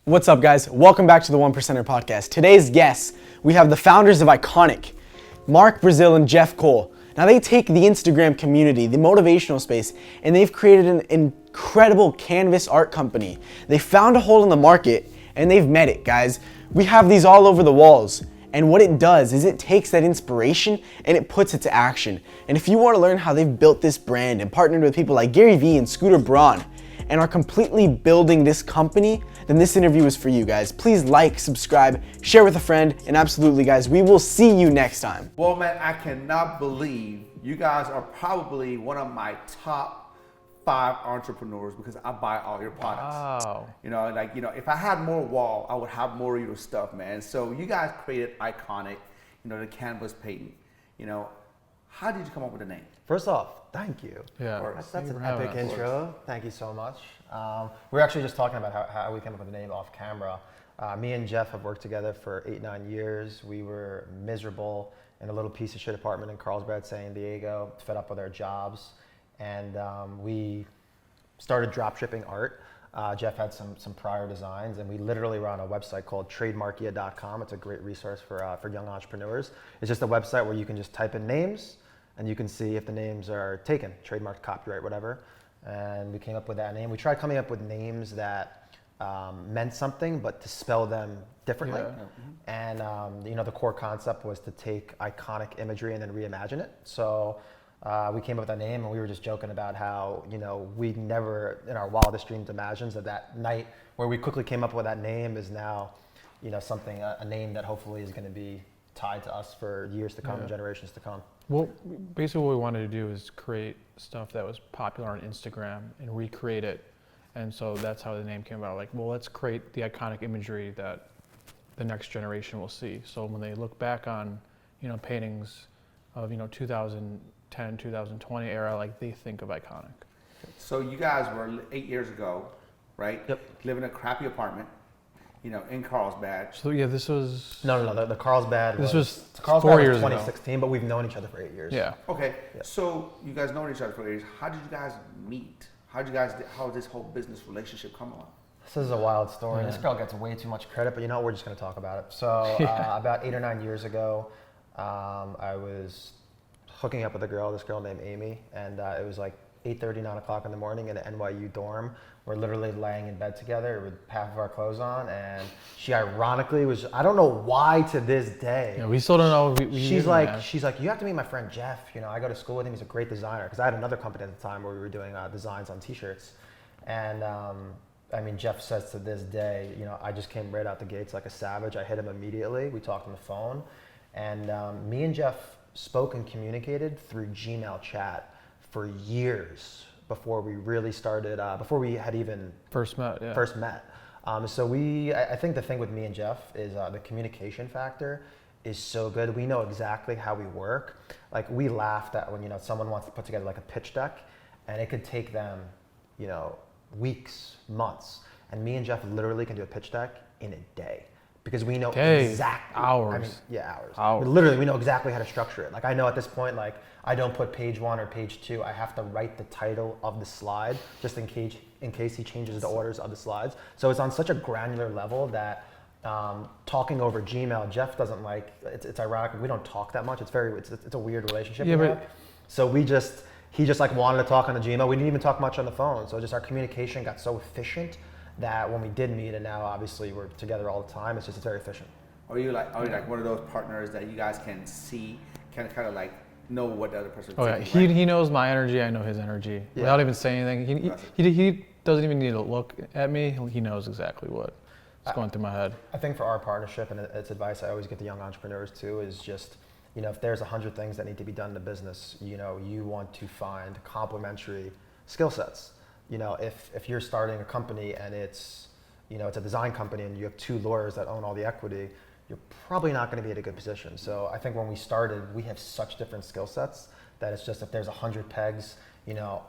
What's up, guys? Welcome back to the 1%er podcast. Today's guests, we have the founders of Ikonick, Mark Brazil and Jeff Cole. Now they take the Instagram community, the motivational space, and they've created an incredible canvas art company. They found a hole in the market and they've met it, guys. We have these all over the walls. And what it does is it takes that inspiration and it puts it to action. And if you want to learn how they've built this brand and partnered with people like Gary Vee and Scooter Braun and are completely building this company, then this interview is for you guys. Please like, subscribe, share with a friend, and absolutely, guys, we will see you next time. Well, man, I cannot believe you guys are probably one of my top 5 entrepreneurs because I buy all your products. Wow. If I had more wall, I would have more of your stuff, man. So you guys created Ikonick, the canvas painting. How did you come up with the name? First off, thank you. Yeah. That's an epic intro. Thank you so much. We were actually just talking about how we came up with the name off camera. Me and Jeff have worked together for 8-9 years. We were miserable in a little piece of shit apartment in Carlsbad, San Diego, fed up with our jobs. And we started drop shipping art. Jeff had some prior designs, and we literally run a website called trademarkia.com. It's a great resource for young entrepreneurs. It's just a website where you can just type in names, and you can see if the names are taken, trademark, copyright, whatever. And we came up with that name. We tried coming up with names that meant something, but to spell them differently. Yeah. And the core concept was to take iconic imagery and then reimagine it. So we came up with that name, and we were just joking about how we never in our wildest dreams imagined that night where we quickly came up with that name is now something, a name that hopefully is going to be tied to us for years to come and generations to come. Well, basically what we wanted to do is create stuff that was popular on Instagram and recreate it. And so that's how the name came about. Like, well, let's create the iconic imagery that the next generation will see. So when they look back on, paintings of, 2010, 2020 era, like they think of Ikonick. So you guys were 8 years ago, right? Yep. Living in a crappy apartment, in Carlsbad. So yeah, this was... No, the Carlsbad was 4 years ago. 2016, but we've known each other for 8 years. Yeah. Okay, so you guys known each other for 8 years. How did you guys meet? How did this whole business relationship come on? This is a wild story. This girl gets way too much credit, but we're just going to talk about it. So about 8 or 9 years ago, I was hooking up with this girl named Amy, and it was like 8:30, 9 o'clock in the morning in an NYU dorm. We're literally laying in bed together with half of our clothes on, and she ironically was, I don't know why to this day. Yeah, we still don't know. She's like, you have to meet my friend Jeff. I go to school with him. He's a great designer. Because I had another company at the time where we were doing designs on T-shirts. And Jeff says to this day, I just came right out the gates like a savage. I hit him immediately. We talked on the phone. And me and Jeff spoke and communicated through Gmail chat for years before we really started, before we had even first met. So I think the thing with me and Jeff is the communication factor is so good. We know exactly how we work. Like, we laughed at when someone wants to put together like a pitch deck, and it could take them weeks, months, and me and Jeff literally can do a pitch deck in a day. Because we know exactly hours. Hours. Literally, we know exactly how to structure it. Like, I know at this point, like, I don't put page 1 or page 2. I have to write the title of the slide just in case he changes the orders of the slides. So it's on such a granular level that talking over Gmail, Jeff doesn't like. It's ironic. We don't talk that much. It's a weird relationship. Yeah, we have. So he just like wanted to talk on the Gmail. We didn't even talk much on the phone. So just our communication got so efficient that when we did meet, and now obviously we're together all the time, it's very efficient. Are you like one of those partners that you guys can see, kind of like know what the other person is thinking? Oh yeah, he knows my energy, I know his energy. Yeah. Without even saying anything. He doesn't even need to look at me, he knows exactly what's going through my head. I think for our partnership, and it's advice I always get to young entrepreneurs too, is just, if there's 100 things that need to be done in the business, you want to find complementary skill sets. If you're starting a company and it's a design company and you have 2 lawyers that own all the equity, you're probably not going to be in a good position. So I think when we started, we have such different skill sets that it's just, if there's 100 pegs,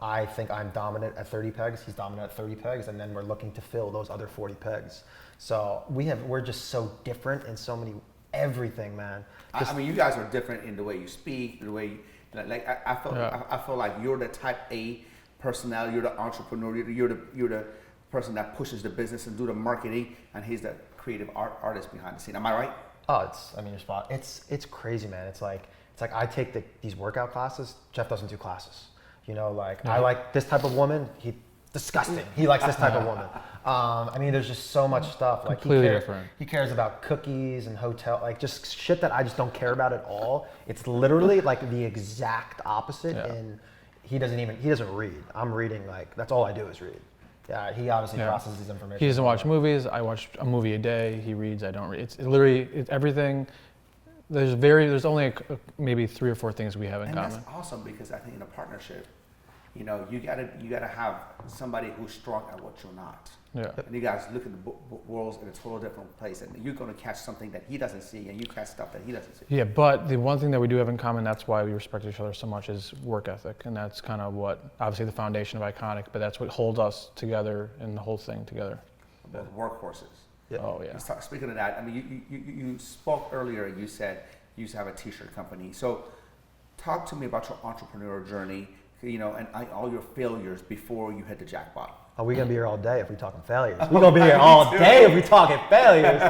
I think I'm dominant at 30 pegs, he's dominant at 30 pegs, and then we're looking to fill those other 40 pegs. So we're just so different in so many, everything, man. You guys are different in the way you speak, the way, I feel like you're the type A personality. You're the entrepreneur. You're the person that pushes the business and do the marketing, and he's the creative artist behind the scene. Am I right? Oh, you're spot. It's crazy, man. It's like I take these workout classes. Jeff doesn't do classes. You know, like I like this type of woman. Disgusting. He likes this type of woman. I mean, there's just so much stuff. Like Completely different. He cares about cookies and hotel, like just shit that I just don't care about at all. It's literally like the exact opposite. Yeah. And he doesn't read. I'm reading, like that's all I do is read. Yeah, he obviously processes information. He doesn't watch movies. I watch a movie a day. He reads. I don't read. It's literally everything. There's only maybe 3 or 4 things we have in common. That's awesome, because I think in a partnership, you know, you gotta have somebody who's strong at what you're not. Yeah. And you guys look at the worlds in a total different place, and you're gonna catch something that he doesn't see, and you catch stuff that he doesn't see. Yeah, but the one thing that we do have in common, that's why we respect each other so much, is work ethic. And that's kind of what, obviously the foundation of Ikonick, but that's what holds us together and the whole thing together. Both workhorses. Yeah. Oh, yeah. Speaking of that, I mean, you spoke earlier, you said you used to have a t-shirt company. So talk to me about your entrepreneurial journey, you know, and all your failures before you hit the jackpot. Are we gonna be here all day if we talking failures? We're gonna be here all day if we talking failures.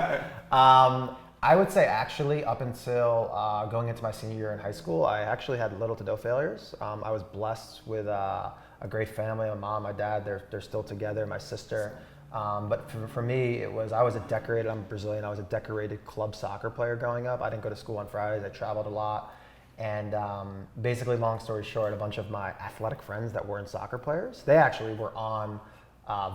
I would say actually up until going into my senior year in high school, I actually had little to no failures. I was blessed with a great family. My mom, my dad, they're still together. My sister. But for me, I was a decorated, I'm Brazilian, I was a decorated club soccer player growing up. I didn't go to school on Fridays, I traveled a lot. And basically, long story short, a bunch of my athletic friends that weren't soccer players, they actually were on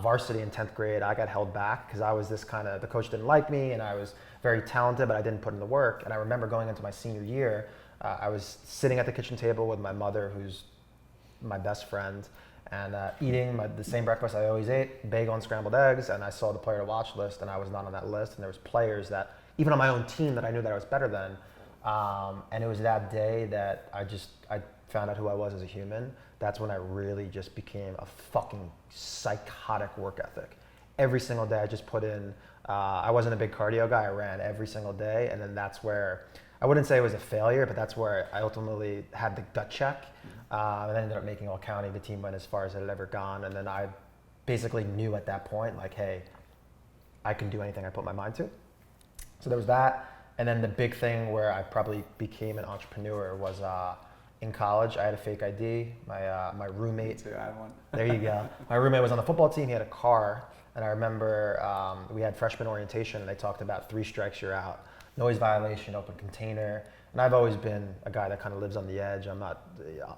varsity in 10th grade. I got held back because I was the coach didn't like me, and I was very talented, but I didn't put in the work. And I remember going into my senior year, I was sitting at the kitchen table with my mother, who's my best friend, and eating the same breakfast I always ate, bagel and scrambled eggs, and I saw the player to watch list, and I was not on that list, and there was players that, even on my own team, that I knew that I was better than, and it was that day that I found out who I was as a human. That's when I really just became a fucking psychotic work ethic. Every single day I just put in, I wasn't a big cardio guy, I ran every single day, and then that's where, I wouldn't say it was a failure, but that's where I ultimately had the gut check. And I ended up making all county. The team went as far as it had ever gone. And then I basically knew at that point, like, hey, I can do anything I put my mind to. So there was that. And then the big thing where I probably became an entrepreneur was in college. I had a fake ID. My roommate. I had one. There you go. My roommate was on the football team. He had a car. And I remember we had freshman orientation, and they talked about 3 strikes, you're out. Noise violation, open container. And I've always been a guy that kind of lives on the edge.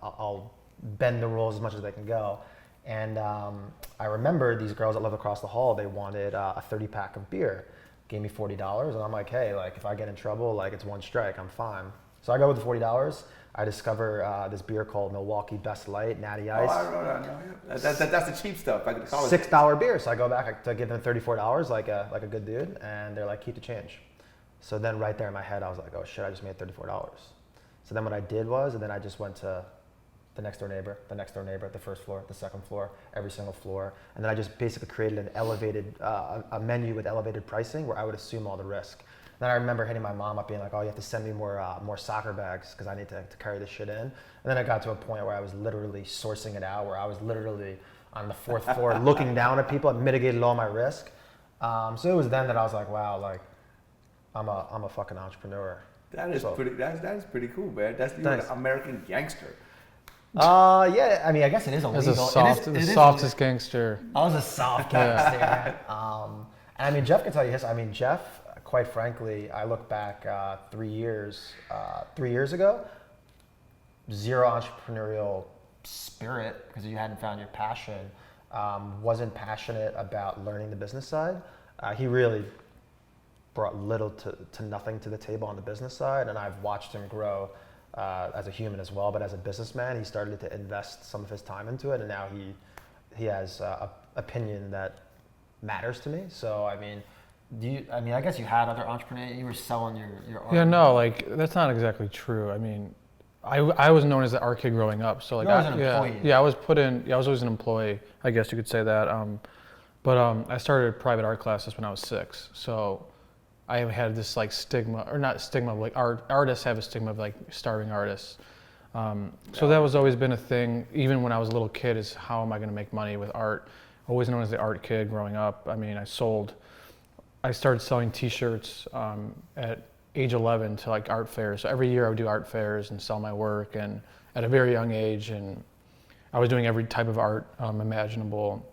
I'll bend the rules as much as they can go. And I remember these girls that lived across the hall, they wanted a 30-pack of beer. Gave me $40, and I'm like, hey, like if I get in trouble, like it's 1 strike, I'm fine. So I go with the $40. I discover this beer called Milwaukee Best Light, Natty Ice. Oh, I know. That's the cheap stuff. Like $6 beer. So I go back to give them $34 like a good dude, and they're like, keep the change. So then right there in my head, I was like, oh shit, I just made $34. So then what I did was, and then I just went to the next door neighbor, the first floor, the second floor, every single floor. And then I just basically created an elevated, a menu with elevated pricing where I would assume all the risk. Then I remember hitting my mom up being like, oh, you have to send me more soccer bags because I need to carry this shit in. And then I got to a point where I was literally sourcing it out, where I was literally on the 4th floor looking down at people and mitigated all my risk. So it was then that I was like, wow, like, I'm a fucking entrepreneur. That is pretty cool, man. That's an American gangster. Yeah, I mean, I guess it is illegal. The softest gangster. I was a soft gangster. And I mean, Jeff can tell you his. I mean, Jeff, quite frankly, I look back 3 years ago, zero entrepreneurial spirit because you hadn't found your passion. Wasn't passionate about learning the business side. He really brought little to nothing to the table on the business side, and I've watched him grow as a human as well. But as a businessman, he started to invest some of his time into it, and now he has an opinion that matters to me. So I mean, I guess you had other entrepreneurs. You were selling your art. Yeah, no, like that's not exactly true. I mean, I was known as the art kid growing up. So like, I was an employee. I was always an employee. I guess you could say that. But I started private art classes when I was 6. So I had this like stigma, or not stigma, like artists have a stigma of like starving artists. So that was always been a thing, even when I was a little kid, is how am I going to make money with art? always known as the art kid growing up. I mean, I started selling T-shirts at age 11 to like art fairs. So every year I would do art fairs and sell my work, and at a very young age, and I was doing every type of art imaginable,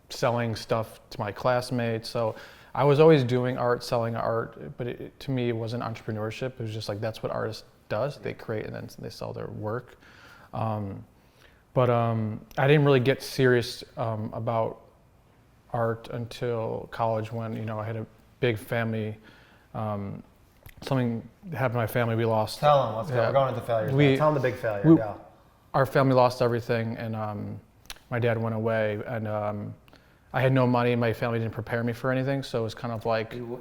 selling stuff to my classmates. So I was always doing art, selling art, but to me it wasn't entrepreneurship. It was just like that's what artists does. They create and then they sell their work. But I didn't really get serious about art until college when, you know, I had a big family, something happened to my family. We lost. Tell them, let's go. Yeah. We're going into failures. Tell them the big failure. Go. Our family lost everything, and my dad went away, and I had no money. My family didn't prepare me for anything, so it was kind of like. You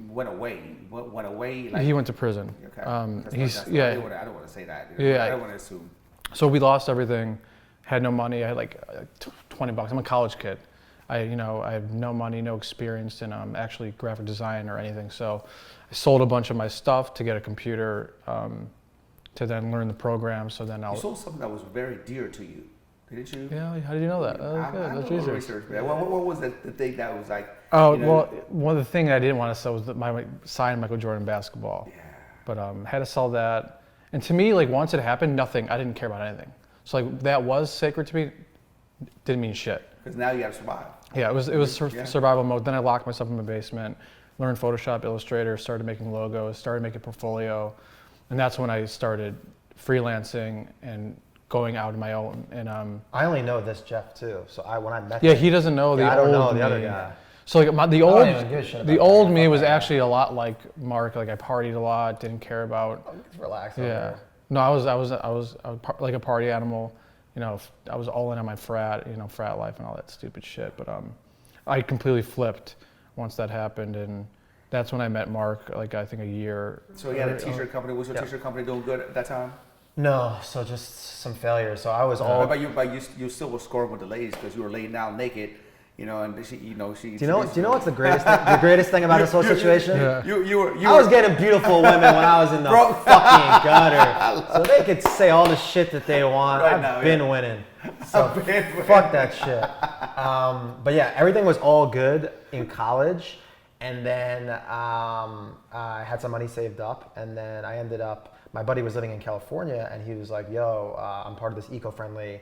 went away. Went away. Like, he went to prison. Okay. I don't want to say that. Yeah. I don't want to assume. So we lost everything. Had no money. I had like $20. I'm a college kid. I have no money, no experience in actually graphic design or anything. So I sold a bunch of my stuff to get a computer to then learn the program. So then You sold something that was very dear to you, didn't you? Yeah. How did you know that? Oh, I good. That's did research. research. Man. What was the thing that was like? Oh, you know, well, one of the things I didn't want to sell was my signed Michael Jordan basketball. Yeah. But had to sell that. And to me, like once it happened, I didn't care about anything. So like that was sacred to me. Didn't mean shit. Because now you got to survive. Yeah, it was survival mode. Then I locked myself in my basement, learned Photoshop, Illustrator, started making logos, started making portfolio, and that's when I started freelancing and going out on my own. And I only know this Jeff too. So when I met yeah, him, he doesn't know the I don't old know the me. other guy. So like the don't even give a shit about old that. me Fuck was that guy. actually a lot like Mark. Like I partied a lot, didn't care about. Relax. Yeah. No, I was like a party animal. You know, I was all in on my frat life and all that stupid shit. But I completely flipped once that happened, and that's when I met Mark. Like I think a year. So you had a T-shirt company. Was your T-shirt company doing good at that time? No, so just some failures. So I was all. But you still were scoring with the ladies because you were laying down naked, you know, and she. Do you know what's the greatest thing? The greatest thing about this whole situation? Yeah. You I was getting beautiful women when I was in the fucking gutter, so they could say all the shit that they want. Right I've now, been winning. So fuck that shit. But yeah, everything was all good in college, and then I had some money saved up, and then I ended up. My buddy was living in California, and he was like, "Yo, I'm part of this eco-friendly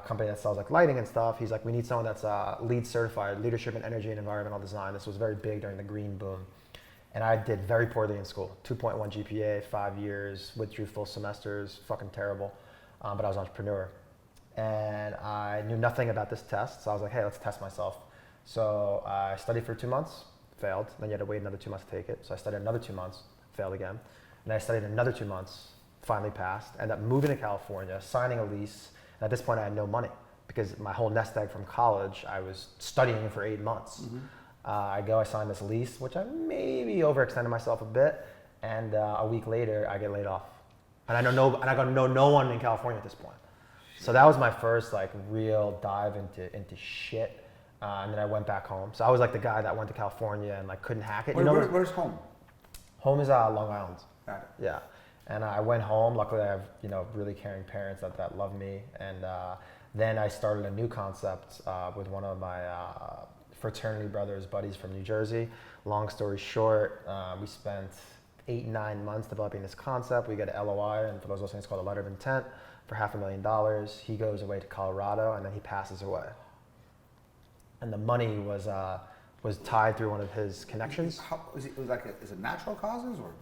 company that sells like lighting and stuff." He's like, "We need someone that's LEED certified, leadership in energy and environmental design." This was very big during the green boom, and I did very poorly in school. 2.1 GPA, 5 years, withdrew full semesters, fucking terrible. But I was an entrepreneur, and I knew nothing about this test, so I was like, "Hey, let's test myself." So I studied for 2 months, failed. Then you had to wait another 2 months to take it. So I studied another 2 months, failed again. And I studied another 2 months, finally passed. Ended up moving to California, signing a lease. And at this point, I had no money because my whole nest egg from college, I was studying for 8 months. Mm-hmm. I sign this lease, which I maybe overextended myself a bit. And a week later, I get laid off. And I got to know no one in California at this point. So that was my first like real dive into shit. And then I went back home. So I was like the guy that went to California and like couldn't hack it. Where's home? Home is Long Island. Got it. Yeah, and I went home. Luckily, I have really caring parents that love me. And then I started a new concept with one of my fraternity brothers, buddies from New Jersey. Long story short, we spent 8-9 months developing this concept. We get an LOI, and for those listening, it's called a letter of intent for $500,000. He goes away to Colorado, and then he passes away. And the money was tied through one of his connections. Is it natural causes or?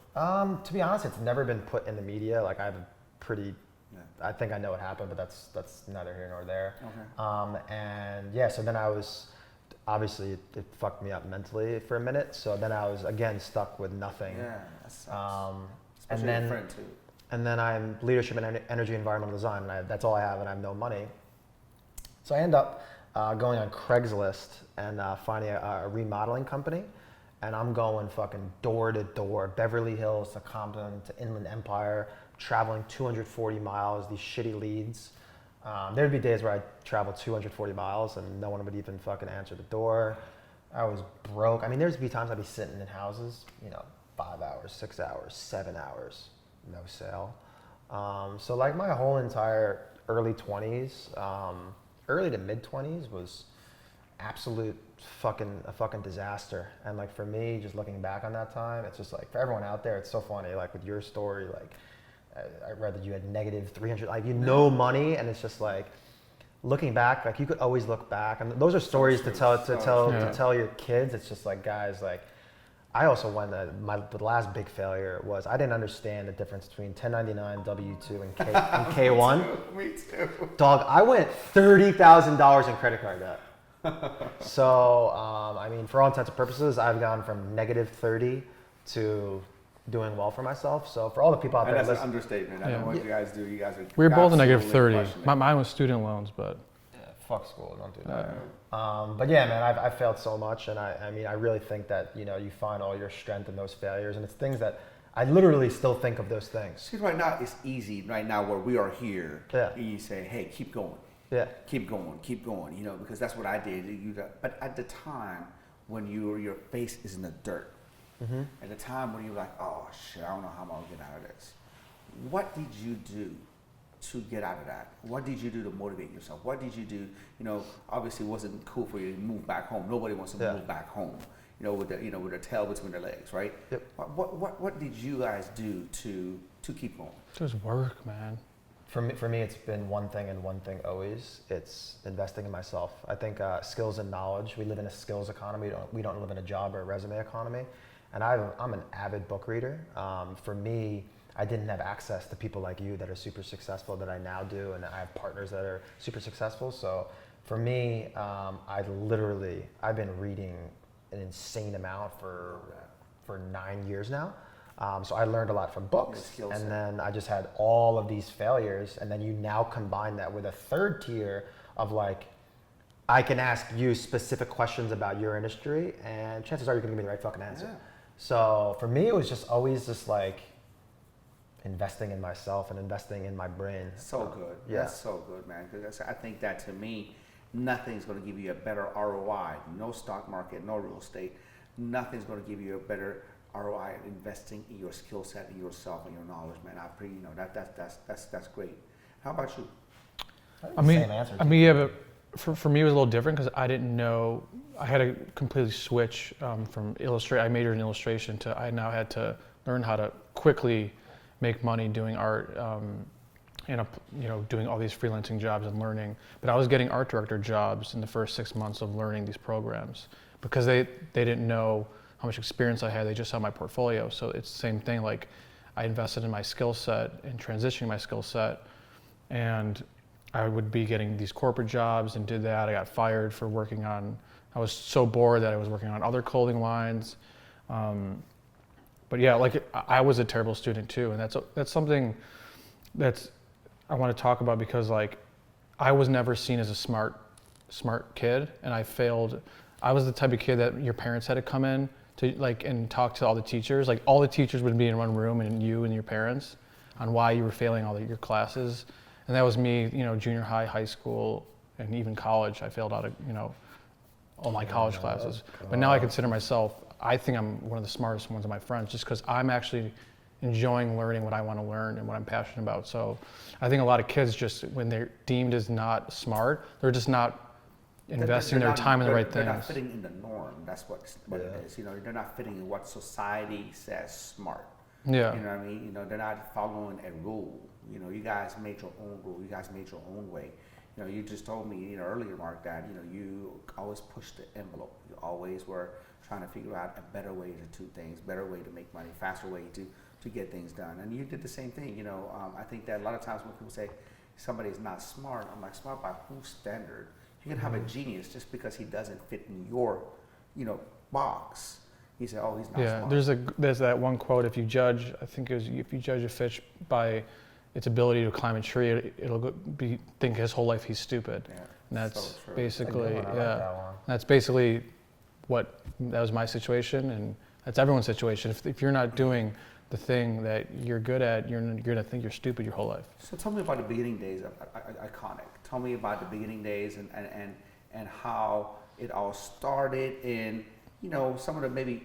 To be honest, it's never been put in the media. Like I have a pretty, I think I know what happened, but that's neither here nor there. Okay. And yeah, so then I was, obviously it fucked me up mentally for a minute. So then I was again stuck with nothing. Yeah, that sucks. And Especially then, your friend too. And then I'm leadership in energy environmental design, and that's all I have, and I have no money. So I end up going on Craigslist and finding a remodeling company, and I'm going fucking door to door, Beverly Hills to Compton to Inland Empire, traveling 240 miles, these shitty leads. There'd be days where I'd travel 240 miles and no one would even fucking answer the door. I was broke. I mean, there'd be times I'd be sitting in houses, 5 hours, 6 hours, 7 hours, no sale. So like my whole entire early 20s, early to mid 20s was absolute fucking disaster. And like for me, just looking back on that time, it's just like for everyone out there, it's so funny. Like with your story, like I read that you had negative 300, like money, and it's just like looking back, like you could always look back, and those are stories to tell your kids. It's just like, guys, like I also went the last big failure was I didn't understand the difference between 1099 W2 and K1. Me too. Dog, I went $30,000 in credit card debt. So, I mean, for all intents and purposes, I've gone from negative 30 to doing well for myself. So for all the people out there, and that's an understatement. I know what you guys do. You guys are. We were both a negative 30. crushing it. Mine was student loans, but fuck school, don't do that. But yeah, man, I've failed so much, and I mean, I really think that you find all your strength in those failures, and it's things that I literally still think of those things. See, right now it's easy. Right now, where we are here, Yeah. and you say, "Hey, keep going." Yeah. Keep going, because that's what I did. But at the time when your face is in the dirt, at the time when you're like, oh shit, I don't know how I'm gonna get out of this. What did you do to get out of that? What did you do to motivate yourself? What did you do? Obviously it wasn't cool for you to move back home. Nobody wants to move back home. With their tail between their legs, right? Yep. What did you guys do to keep going? just work, man. For me, it's been one thing and one thing always. It's investing in myself. I think skills and knowledge. We live in a skills economy. We don't live in a job or a resume economy. And I'm an avid book reader. For me, I didn't have access to people like you that are super successful that I now do, and I have partners that are super successful. So for me, I've been reading an insane amount for 9 years now. So I learned a lot from books, and then I just had all of these failures, and then you now combine that with a third tier of like, I can ask you specific questions about your industry, and chances are you're gonna give me the right fucking answer. Yeah. So for me, it was just always just like investing in myself and investing in my brain. So good. Yeah. That's so good, man. Because I think that to me, nothing's gonna give you a better ROI. No stock market, no real estate. Nothing's gonna give you a better ROI investing in your skill set, in yourself, and your knowledge, man. That's great. How about you? Yeah, but for me it was a little different because I didn't know. I had to completely switch from illustrate. I majored in illustration to I now had to learn how to quickly make money doing art, and doing all these freelancing jobs and learning. But I was getting art director jobs in the first 6 months of learning these programs because they didn't know how much experience I had. They just saw my portfolio. So it's the same thing. Like I invested in my skill set and transitioning my skill set, and I would be getting these corporate jobs and did that. I got fired for working on. I was so bored that I was working on other clothing lines. But yeah, like I was a terrible student too, and that's something that's I want to talk about because like I was never seen as a smart kid, and I failed. I was the type of kid that your parents had to come in to like and talk to all the teachers. Like all the teachers would be in one room, and you and your parents on why you were failing all your classes. And that was me, junior high, high school, and even college. I failed out of all my college classes. But now I consider myself. I think I'm one of the smartest ones of my friends, just because I'm actually enjoying learning what I want to learn and what I'm passionate about. So I think a lot of kids just when they're deemed as not smart, they're just not investing their time in the right things. They're not fitting in the norm. That's what it is. They're not fitting in what society says smart. Yeah. You know what I mean? They're not following a rule. You guys made your own rule. You guys made your own way. You just told me earlier, Mark, that you always pushed the envelope. You always were trying to figure out a better way to do things, better way to make money, faster way to get things done. And you did the same thing. I think that a lot of times when people say somebody's not smart, I'm like, smart by whose standard? You can have a genius just because he doesn't fit in your, box. You say, oh, he's not smart. Yeah, there's that one quote. If you judge, I think it was, if you judge a fish by its ability to climb a tree, it'll think his whole life he's stupid. Yeah, and that's basically that's basically that was my situation, and that's everyone's situation. If you're not doing the thing that you're good at, you're gonna think you're stupid your whole life. So tell me about the beginning days of Ikonick. Tell me about the beginning days and how it all started, and some of the maybe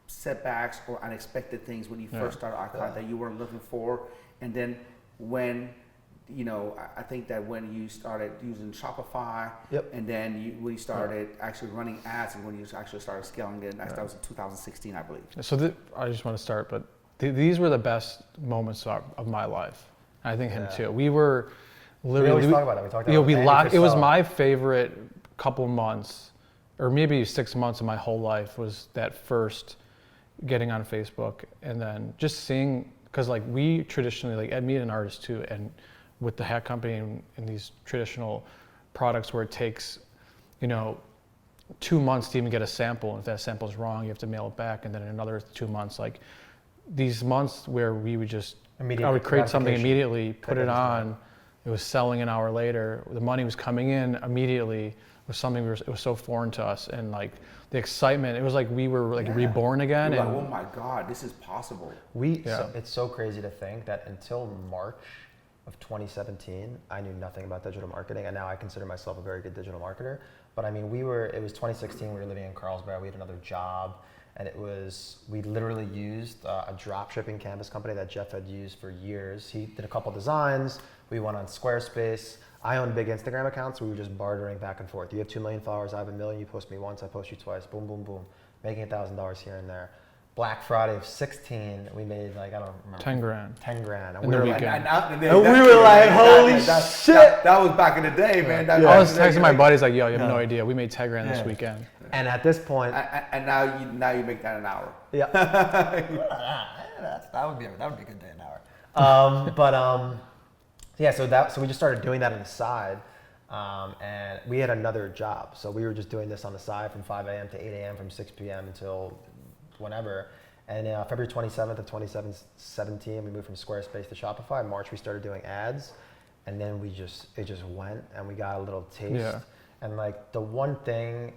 setbacks or unexpected things when you first started Ikonick that you weren't looking for, and then when I think that when you started using Shopify, Yep. and then we started actually running ads, and when you actually started scaling it, that was in 2016, I believe. So I just want to start, but these were the best moments of my life. I think him too. We were literally. We always talk about it. We talked about we Andy locked. It was Frisell. my favorite couple months, or maybe 6 months of my whole life was that first getting on Facebook and then just seeing, because like we traditionally, like Ed, me and an artist too, and with the hat company and these traditional products where it takes, 2 months to even get a sample. And if that sample's wrong, you have to mail it back, and then in another 2 months, like these months where we would just, I would create something immediately, put it on, it was selling an hour later, the money was coming in immediately, it was something it was so foreign to us, and like the excitement, it was like we were like reborn again. You're And like, oh my God, this is possible. It's so crazy to think that until March of 2017, I knew nothing about digital marketing, and now I consider myself a very good digital marketer. But I mean, it was 2016, we were living in Carlsbad, we had another job, and we literally used a drop shipping canvas company that Jeff had used for years. He did a couple designs, we went on Squarespace. I own big Instagram accounts, so we were just bartering back and forth. You have 2 million followers, I have 1 million, you post me once, I post you twice, boom, boom, boom, making $1,000 here and there. Black Friday of 16, we made like, I don't remember. 10 grand. 10 grand. In the weekend. And we were like, holy shit. That was back in the day, man. I was texting my buddies like, yo, you have no idea, we made 10 grand this weekend. And at this point. And now you make that an hour. Yeah. that would be a good day, an hour. So we just started doing that on the side. And we had another job. So we were just doing this on the side from 5 a.m. to 8 a.m. from 6 p.m. until whenever. And February 27th of 2017, we moved from Squarespace to Shopify. In March, we started doing ads. And then it just went, and we got a little taste. Yeah. And like the one thing.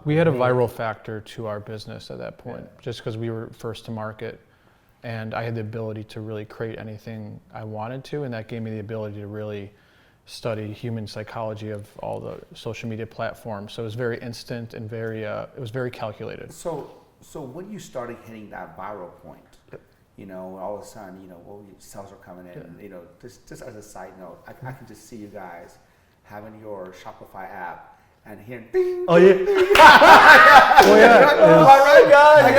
We had a viral factor to our business at that point, just because we were first to market. And I had the ability to really create anything I wanted to, and that gave me the ability to really study human psychology of all the social media platforms. So it was very instant and it was very calculated. So when you started hitting that viral point, all of a sudden, sales are coming in. Just as a side note, I can just see you guys having your Shopify app and hearing ding. Oh yeah. Oh yeah. All right, guys.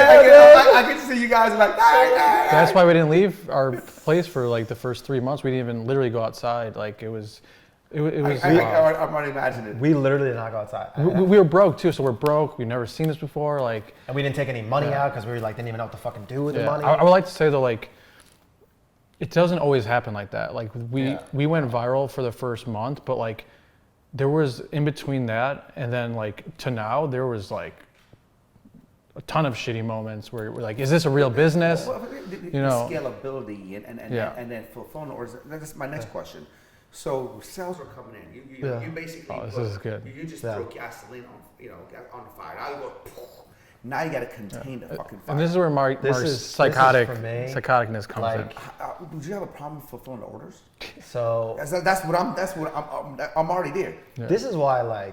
I can see you guys like. That's why we didn't leave our place for like the first 3 months. We didn't even literally go outside. Like it was. I'm already imagining it. We literally did not go outside. We were broke too, so we're broke. We've never seen this before. Like, and we didn't take any money out because we were like didn't even know what to fucking do with the money. I would like to say though, like, it doesn't always happen like that. Like we went viral for the first month, but like there was in between that and then like to now there was like a ton of shitty moments where we're like, is this a real business? Scalability and then fulfillment orders. That's my next question. So sales are coming in. You basically this is good. You just throw gasoline on the fire. Now you go. Now you got to contain the fucking fire. And this is where Mark's psychoticness comes in. Do you have a problem fulfilling the orders? So that's what I'm already there. Yeah. This is why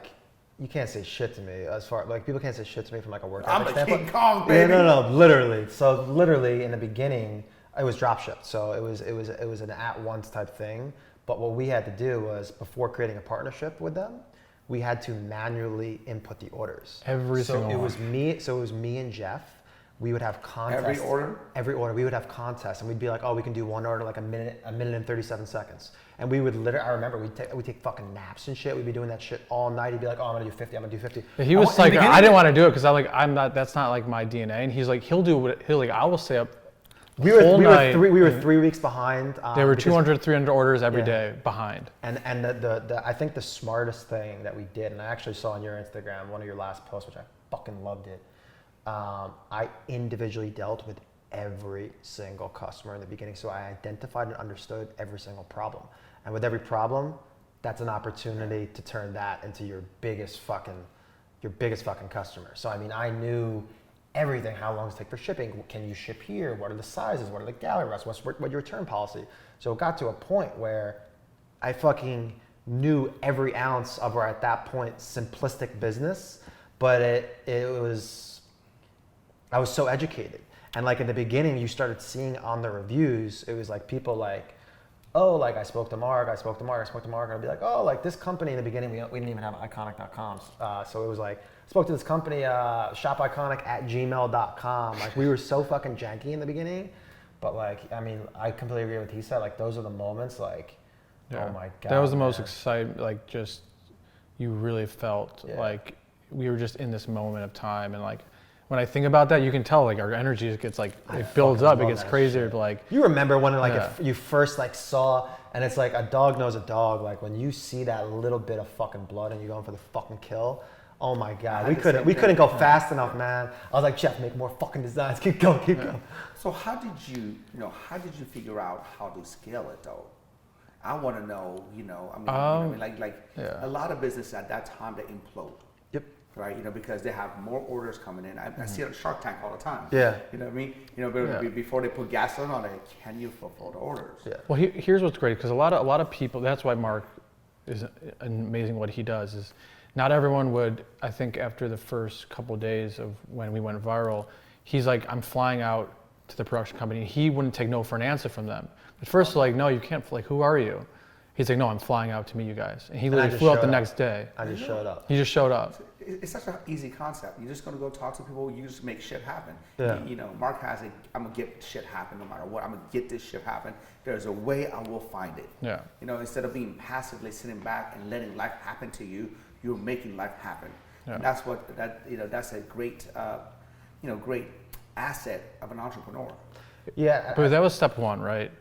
you can't say shit to me as far people can't say shit to me from like a work ethic standpoint. I'm a King Kong, baby. No, literally. So literally in the beginning, it was drop shipped. So it was an at once type thing. But what we had to do was, before creating a partnership with them, we had to manually input the orders. So it was me and Jeff. We would have contests. Every order. We would have contests, and we'd be like, oh, we can do one order like a minute and 37 seconds. And we would literally, I remember we'd take fucking naps and shit. We'd be doing that shit all night. He'd be like, oh, I'm gonna do 50. I'm gonna do 50. He was like, I didn't want to do it because I'm not. That's not like my DNA. And he's like, I will stay up. We were 3 weeks behind. There were 200, 300 orders every day behind. And I think the smartest thing that we did, and I actually saw on your Instagram, one of your last posts, which I fucking loved it. I individually dealt with every single customer in the beginning. So I identified and understood every single problem. And with every problem, that's an opportunity to turn that into your biggest fucking customer. So I mean, I knew everything, how long does it take for shipping? Can you ship here? What are the sizes? What are the gallery runs? What's your return policy? So it got to a point where I fucking knew every ounce of our, at that point, simplistic business, but I was so educated. And like in the beginning, you started seeing on the reviews, it was like people like oh, like I spoke to Mark, and I'd be like, oh, like this company in the beginning, we didn't even have Ikonick.com. So it was like, spoke to this company, shopiconic@gmail.com. Like we were so fucking janky in the beginning, but like, I mean, I completely agree with what he said. Like those are the moments like, Yeah. oh my God. That was the most man. exciting, like just, you really felt like we were just in this moment of time. And like, when I think about that, you can tell like our energy just gets like, it builds up, it gets crazier. But like, you remember when like if you first like saw, and it's like a dog knows a dog, like when you see that little bit of fucking blood and you're going for the fucking kill, oh my God, we couldn't go fast enough, man. I was like, Jeff, make more fucking designs, keep going. So how did you figure out how to scale it though? I want to know, a lot of businesses at that time, they implode. Yep. Right, because they have more orders coming in. I see it at Shark Tank all the time. Yeah. You know what I mean? Before they put gasoline on it, can you fulfill the orders? Yeah. well, here's what's great, because a lot of people, that's why Mark is amazing what he does, is not everyone would, I think after the first couple of days of when we went viral, he's like, I'm flying out to the production company. He wouldn't take no for an answer from them. At first, like, no, you can't, like, who are you? He's like, no, I'm flying out to meet you guys. And he literally flew out the next day. I just showed up. He just showed up. It's such an easy concept. You're just going to go talk to people. You just make shit happen. Yeah. Mark has it. I'm going to get shit happen no matter what. I'm going to get this shit happen. There's a way I will find it. Yeah. Instead of being passively sitting back and letting life happen to you, you're making life happen. Yeah. And that's a great, great asset of an entrepreneur. Yeah. But that was step one, right?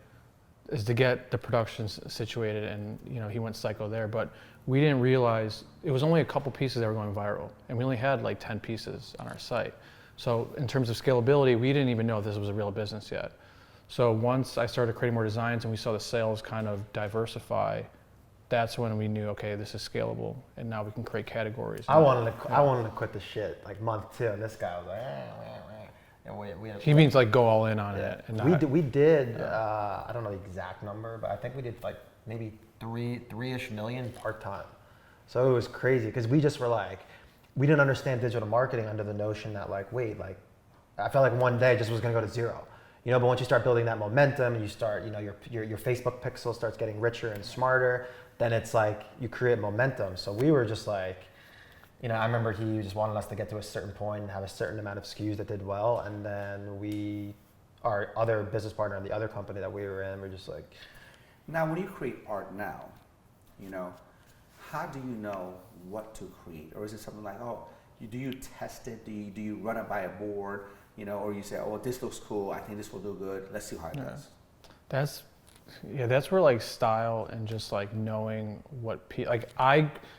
Is to get the production situated, and he went psycho there. But we didn't realize it was only a couple pieces that were going viral, and we only had like 10 pieces on our site. So in terms of scalability, we didn't even know this was a real business yet. So once I started creating more designs and we saw the sales kind of diversify, that's when we knew, okay, this is scalable, and now we can create categories. I wanted to quit the shit like month 2, and this guy was like, and he means like go all in on it. And we did I don't know the exact number, but I think we did like maybe three-ish million part-time. So it was crazy because we just were like, we didn't understand digital marketing under the notion that like, wait, like I felt like one day just was gonna go to zero. But once you start building that momentum, you start, your Facebook pixel starts getting richer and smarter, then it's like you create momentum. So we were just like, I remember he just wanted us to get to a certain point and have a certain amount of SKUs that did well, and then our other business partner in the other company that we were in, we're just like. Now, when you create art now, how do you know what to create? Or is it something like, do you test it? Do you run it by a board? Or you say, oh, this looks cool. I think this will do good. Let's see how it does. That's where like style and just like knowing what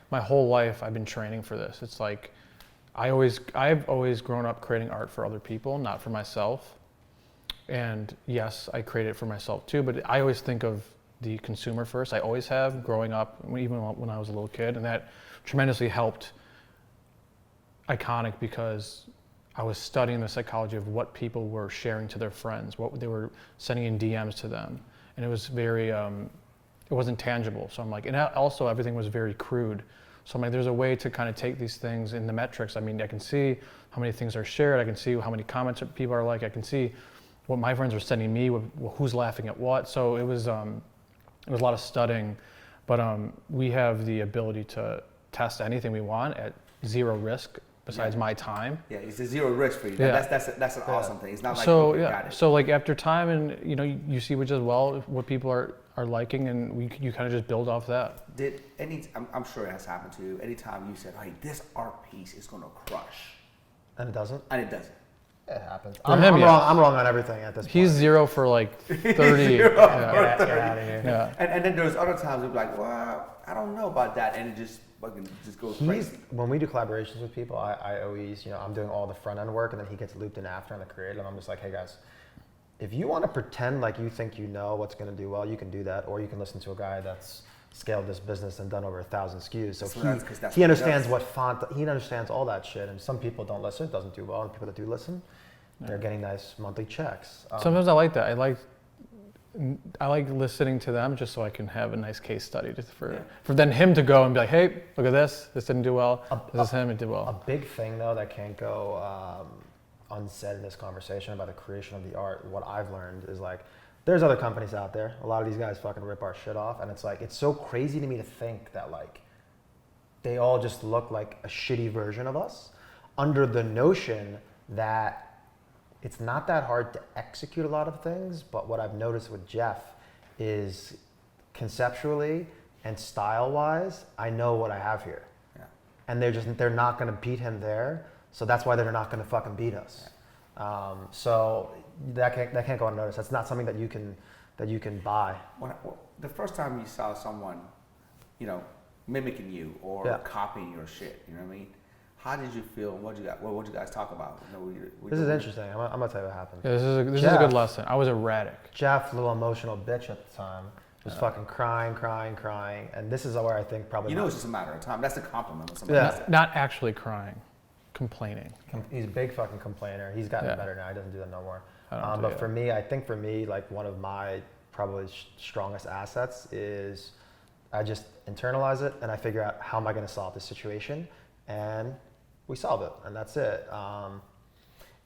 my whole life I've been training for this. It's like I've always grown up creating art for other people, not for myself. And yes, I create it for myself too, but I always think of the consumer first. I always have, growing up, even when I was a little kid, and that tremendously helped Ikonick because I was studying the psychology of what people were sharing to their friends, what they were sending in DMs to them. And it was very, it wasn't tangible. So I'm like, and also everything was very crude. So I'm like, there's a way to kind of take these things in the metrics. I mean, I can see how many things are shared. I can see how many comments people are like. I can see what my friends are sending me, who's laughing at what. So it was a lot of studying, but we have the ability to test anything we want at zero risk. Besides my time. Yeah, it's a zero risk for you. Yeah. That's an awesome thing. It's not like so got it. So like after time, and you see which is what people are liking, and you kind of just build off that. I'm sure it has happened to you. Anytime you said, "Hey, this art piece is gonna crush," and it doesn't. It happens. I'm wrong on everything at this point. He's zero for like 30. Get out of here. Yeah. And then there's other times we're like, well, I don't know about that, and it just goes crazy. When we do collaborations with people, I always, I'm doing all the front end work, and then he gets looped in after on the creative, and I'm just like, hey guys, if you want to pretend like you think you know what's going to do well, you can do that, or you can listen to a guy that's scaled this business and done over 1,000 SKUs. So he understands what font, he understands all that shit, and some people don't listen, it doesn't do well, and people that do listen, they're getting nice monthly checks. Sometimes I like that. I like listening to them just so I can have a nice case study just for then him to go and be like, hey, look at this didn't do well. This is him, it did well. A big thing though that can't go unsaid in this conversation about the creation of the art, what I've learned is like there's other companies out there. A lot of these guys fucking rip our shit off, and it's like, it's so crazy to me to think that like they all just look like a shitty version of us, under the notion that it's not that hard to execute a lot of things. But what I've noticed with Jeff is conceptually and style-wise, I know what I have here. Yeah. And they're not gonna beat him there, so that's why they're not gonna fucking beat us. So that can't go unnoticed. That's not something that you can buy. The first time you saw someone, you know, mimicking you or copying your shit, you know what I mean? How did you feel? What did you guys talk about? You know, This is interesting. I'm gonna tell you what happened. Yeah, this is a good lesson. I was erratic. Jeff, little emotional bitch at the time, was fucking crying, and this is where I think probably. You know, it's just a matter of time. That's the compliment when somebody does that. Not actually crying, complaining. He's a big fucking complainer. He's gotten better now. He doesn't do that no more. But for me, I think like one of my probably strongest assets is I just internalize it and I figure out how am I going to solve this situation, and we solve it, and that's it.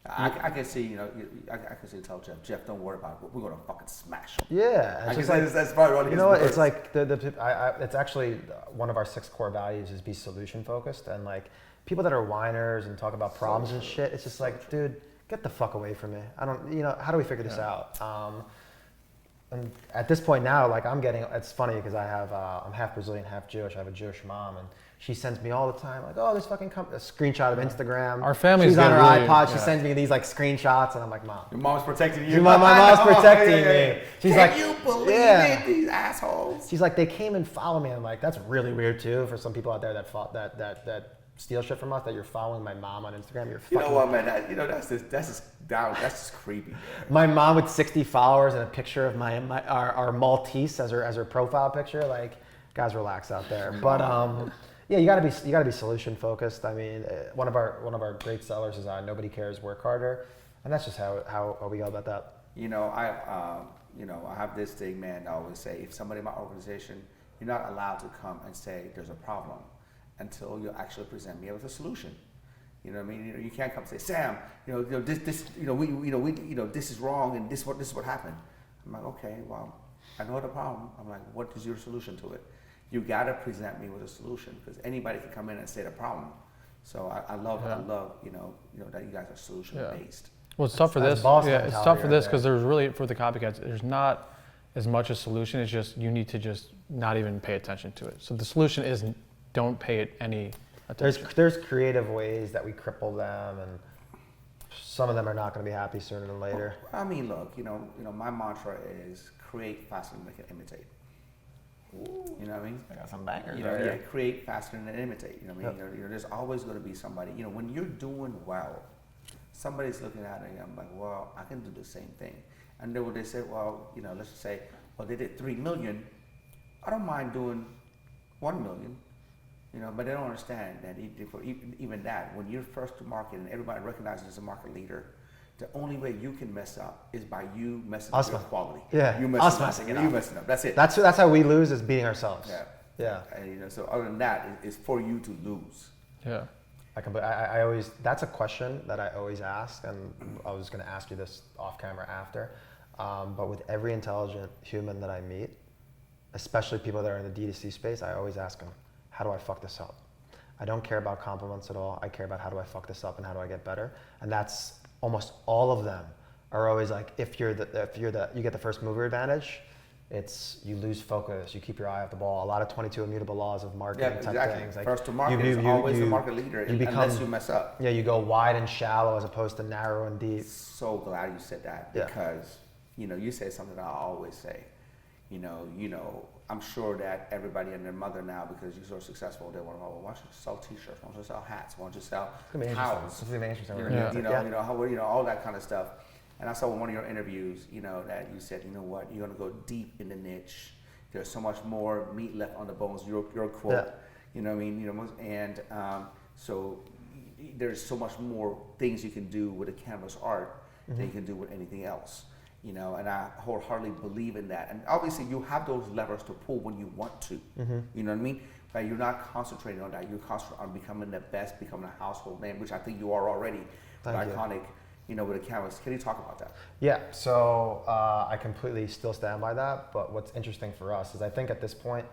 I can see, you know, I can see tell Jeff, don't worry about it. We're gonna fucking smash him. Yeah, it's just like, that's probably one of you know what? It's like it's actually one of our 6 core values is be solution focused, and like people that are whiners and talk about problems and shit. It's just like, dude, get the fuck away from me. I don't, you know, how do we figure this out? And at this point now, like it's funny because I'm half Brazilian, half Jewish. I have a Jewish mom, and she sends me all the time, like, oh, this fucking a screenshot of Instagram. Our family's She's on her really, iPod. She sends me these like screenshots, and I'm like, Mom. Your mom's protecting you. My mom's protecting me. She's Can like, you believe it, these assholes? She's like, they came and followed me. I'm like, that's really weird too for some people out there that steal shit from us. That you're following my mom on Instagram. You're fucking. You know what, man? That's just creepy. Man. My mom with 60 followers and a picture of our Maltese as her profile picture. Like, guys, relax out there. But yeah, you gotta be solution focused. I mean, one of our great sellers is nobody cares, work harder, and that's just how we go about that. You know, I have this thing, man. I always say, if somebody in my organization, you're not allowed to come and say there's a problem until you actually present me with a solution. You know what I mean? You can't come and say, Sam, this is wrong, and this is what happened. I'm like, okay, well, I know the problem. I'm like, what is your solution to it? You gotta present me with a solution, because anybody can come in and say the problem. So I love that you guys are solution based. Well, it's tough for this. Yeah, it's tough for this because there's really, for the copycats, there's not as much a solution. It's just you need to just not even pay attention to it. So the solution is don't pay it any attention. There's creative ways that we cripple them, and some of them are not going to be happy sooner than later. Well, I mean, look, my mantra is create faster than they can imitate. Ooh. You know what I mean? I got some bangers. Create faster than imitate. You know what I mean? There's always going to be somebody. When you're doing well, somebody's looking at it and I'm like, well, I can do the same thing. And then when they say, well, let's just say, well, they did 3 million. I don't mind doing 1 million. But they don't understand that even that, when you're first to market and everybody recognizes you as a market leader, the only way you can mess up is by you messing up your quality. Yeah, you messing up. That's it. That's how we lose, is beating ourselves. Yeah. And so other than that, it's for you to lose. Yeah. I always, that's a question that I always ask, and I was going to ask you this off camera after. But with every intelligent human that I meet, especially people that are in the D2C space, I always ask them, how do I fuck this up? I don't care about compliments at all. I care about how do I fuck this up and how do I get better. And that's almost all of them are always like, if you get the first mover advantage, it's you lose focus, you keep your eye off the ball. A lot of 22 immutable laws of marketing type things. Like first to market is always the market leader, unless you mess up. Yeah, you go wide and shallow as opposed to narrow and deep. So glad you said that, because you say something that I always say. I'm sure that everybody and their mother now, because you're so successful, they want to know, why don't you sell T-shirts? Why don't you sell hats? Why don't you sell towels? All that kind of stuff. And I saw in one of your interviews, that you said, what, you're going to go deep in the niche. There's so much more meat left on the bones. Your quote. Yeah. You know what I mean? And so there's so much more things you can do with a canvas art than you can do with anything else. And I wholeheartedly believe in that. And obviously, you have those levers to pull when you want to. You know what I mean? But you're not concentrating on that. You're concentrating on becoming the best, becoming a household name, which I think you are already. Ikonick. with a canvas. Can you talk about that? Yeah, so I completely still stand by that. But what's interesting for us is I think at this point,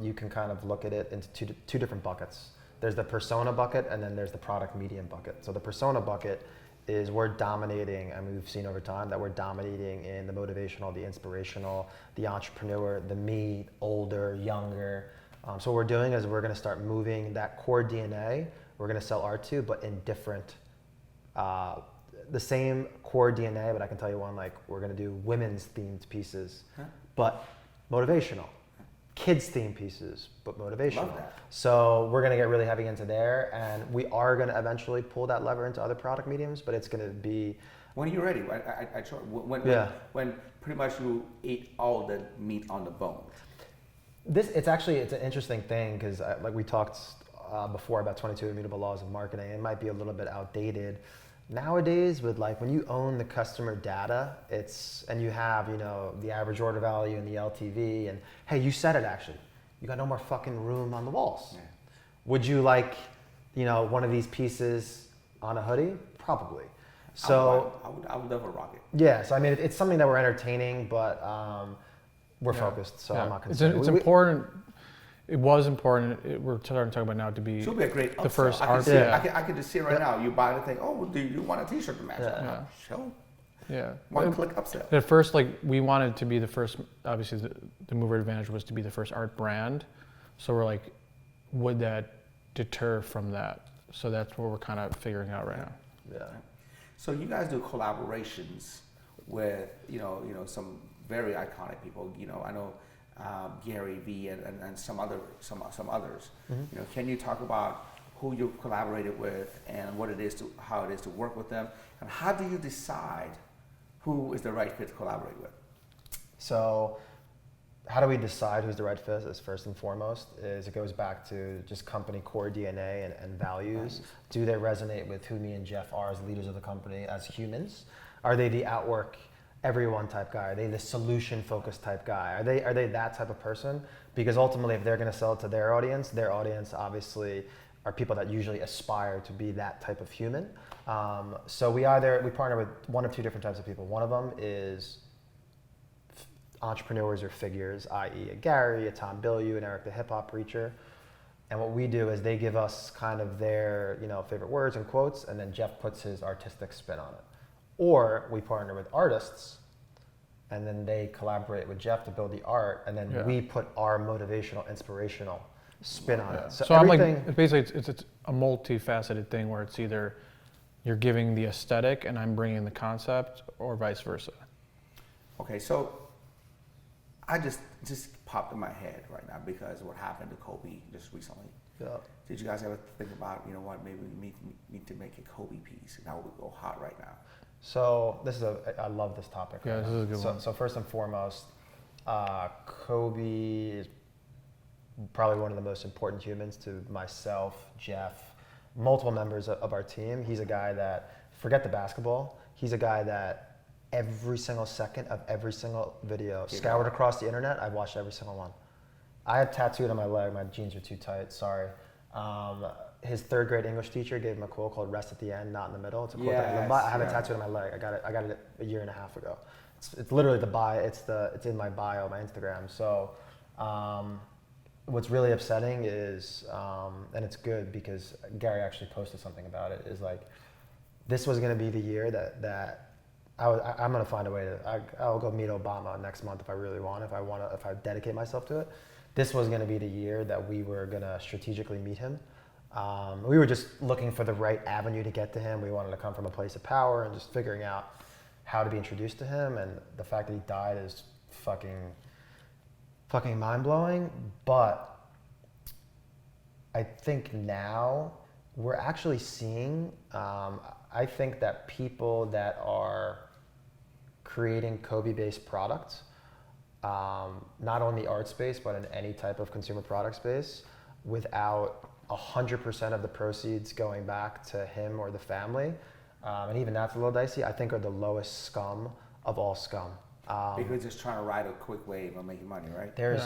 you can kind of look at it into two different buckets. There's the persona bucket, and then there's the product medium bucket. So the persona bucket is we're dominating, and we've seen over time that we're dominating in the motivational, the inspirational, the entrepreneur, the me, older, younger. So what we're doing is we're going to start moving that core DNA. We're going to sell art to, but in different, the same core DNA. But I can tell you one, like we're going to do women's themed pieces, but motivational. Kids themed pieces, but motivational. Love that. So we're going to get really heavy into there, and we are going to eventually pull that lever into other product mediums, but it's going to be. When are you ready? When pretty much you eat all the meat on the bone. It's an interesting thing because like we talked before about 22 immutable laws of marketing. It might be a little bit outdated nowadays, with like when you own the customer data, and you have the average order value and the LTV, and hey, you said it actually, you got no more fucking room on the walls. Yeah. Would you like one of these pieces on a hoodie? Probably. So I would love a rocket. Yeah, so I mean it's something that we're entertaining, but we're focused, so I'm not concerned. It's important. It was important. We're starting to talk about now to be. Should be a great the first art. I can just see it right now. You buy the thing. Oh, do you want a T-shirt to match? Yeah. Show. Yeah. One click upsell. At first, like we wanted to be the first. Obviously, the mover advantage was to be the first art brand. So we're like, would that deter from that? So that's what we're kind of figuring out right now. Yeah. So you guys do collaborations with some very iconic people. I know Gary V and some others. Mm-hmm. Can you talk about who you collaborated with and how it is to work with them, and how do you decide who is the right fit to collaborate with? So, how do we decide who's the right fit? Is first and foremost it goes back to just company core DNA and values. Do they resonate with who me and Jeff are as leaders of the company, as humans? Are they the outwork everyone type guy? Are they the solution focused type guy? Are they that type of person? Because ultimately, if they're going to sell it to their audience obviously are people that usually aspire to be that type of human. So we partner with one of two different types of people. One of them is entrepreneurs or figures, i.e. a Gary, a Tom Bilyeu, an Eric the Hip Hop Preacher. And what we do is they give us kind of their favorite words and quotes, and then Jeff puts his artistic spin on it. Or we partner with artists, and then they collaborate with Jeff to build the art, and then we put our motivational, inspirational spin on it. So I'm like, basically it's a multifaceted thing where it's either you're giving the aesthetic and I'm bringing the concept, or vice versa. Okay, so I just popped in my head right now because of what happened to Kobe just recently. Yeah. Did you guys ever think about, maybe we need to make a Kobe piece, and that would go hot right now? So I love this topic. Yeah, right this is a good one. So first and foremost, Kobe is probably one of the most important humans to myself, Jeff, multiple members of our team. He's a guy that, forget the basketball, he's a guy that every single second of every single video scoured across the internet, I've watched every single one. I have tattooed on my leg, my jeans are too tight, sorry. His third grade English teacher gave him a quote called "Rest at the end, not in the middle." It's a quote that I live by. I have it tattooed on my leg. I got it a year and a half ago. It's literally the bio. It's in my bio, my Instagram. So, what's really upsetting is, and it's good because Gary actually posted something about it. Is like, this was going to be the year that I'm going to find a way to. I'll go meet Obama next month if I really want. If I dedicate myself to it, this was going to be the year that we were going to strategically meet him. We were just looking for the right avenue to get to him. We wanted to come from a place of power and just figuring out how to be introduced to him. And the fact that he died is fucking mind-blowing. But I think now we're actually seeing, I think that people that are creating Kobe-based products, not only art space, but in any type of consumer product space, without 100% of the proceeds going back to him or the family, and even that's a little dicey, I think are the lowest scum of all scum. Because just trying to ride a quick wave of making money, right? There's